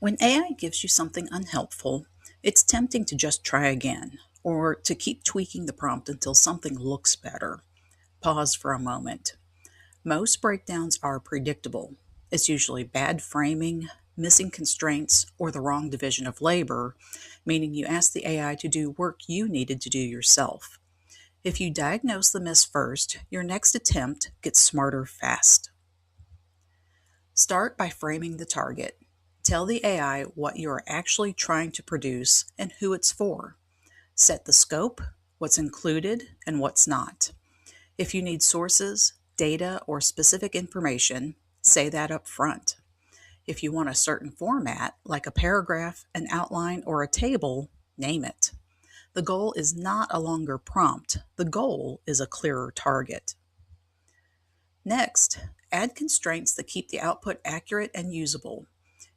When AI gives you something unhelpful, it's tempting to just try again or to keep tweaking the prompt until something looks better. Pause for a moment. Most breakdowns are predictable. It's usually bad framing, missing constraints, or the wrong division of labor, meaning you asked the AI to do work you needed to do yourself. If you diagnose the miss first, your next attempt gets smarter fast. Start by framing the target. Tell the AI what you are actually trying to produce and who it's for. Set the scope, what's included, and what's not. If you need sources, data, or specific information, say that up front. If you want a certain format, like a paragraph, an outline, or a table, name it. The goal is not a longer prompt, the goal is a clearer target. Next, add constraints that keep the output accurate and usable.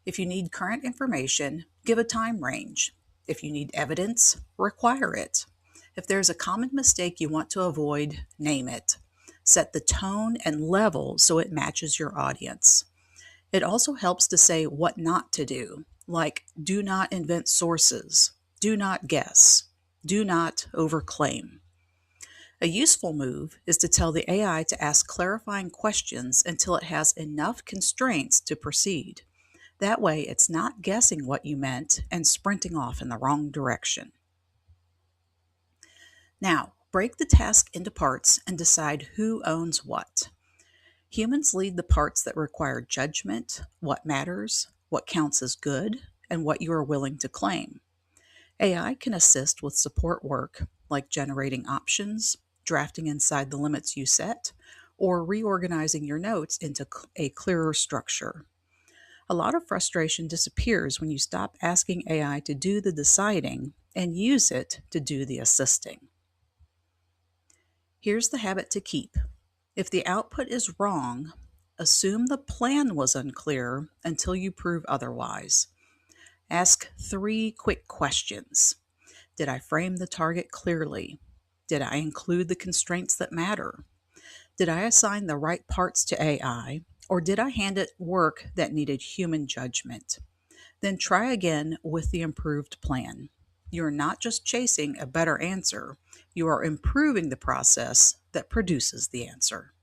If you need current information, give a time range. If you need evidence, require it. If there's a common mistake you want to avoid, name it. Set the tone and level so it matches your audience. It also helps to say what not to do, like do not invent sources, do not guess, do not overclaim. A useful move is to tell the AI to ask clarifying questions until it has enough constraints to proceed. That way, it's not guessing what you meant and sprinting off in the wrong direction. Now, break the task into parts and decide who owns what. Humans lead the parts that require judgment, what matters, what counts as good, and what you are willing to claim. AI can assist with support work like generating options, drafting inside the limits you set, or reorganizing your notes into a clearer structure. A lot of frustration disappears when you stop asking AI to do the deciding and use it to do the assisting. Here's the habit to keep. If the output is wrong, assume the plan was unclear until you prove otherwise. Ask 3 quick questions. Did I frame the target clearly? Did I include the constraints that matter? Did I assign the right parts to AI? Or did I hand it work that needed human judgment? Then try again with the improved plan. You're not just chasing a better answer, you are improving the process that produces the answer.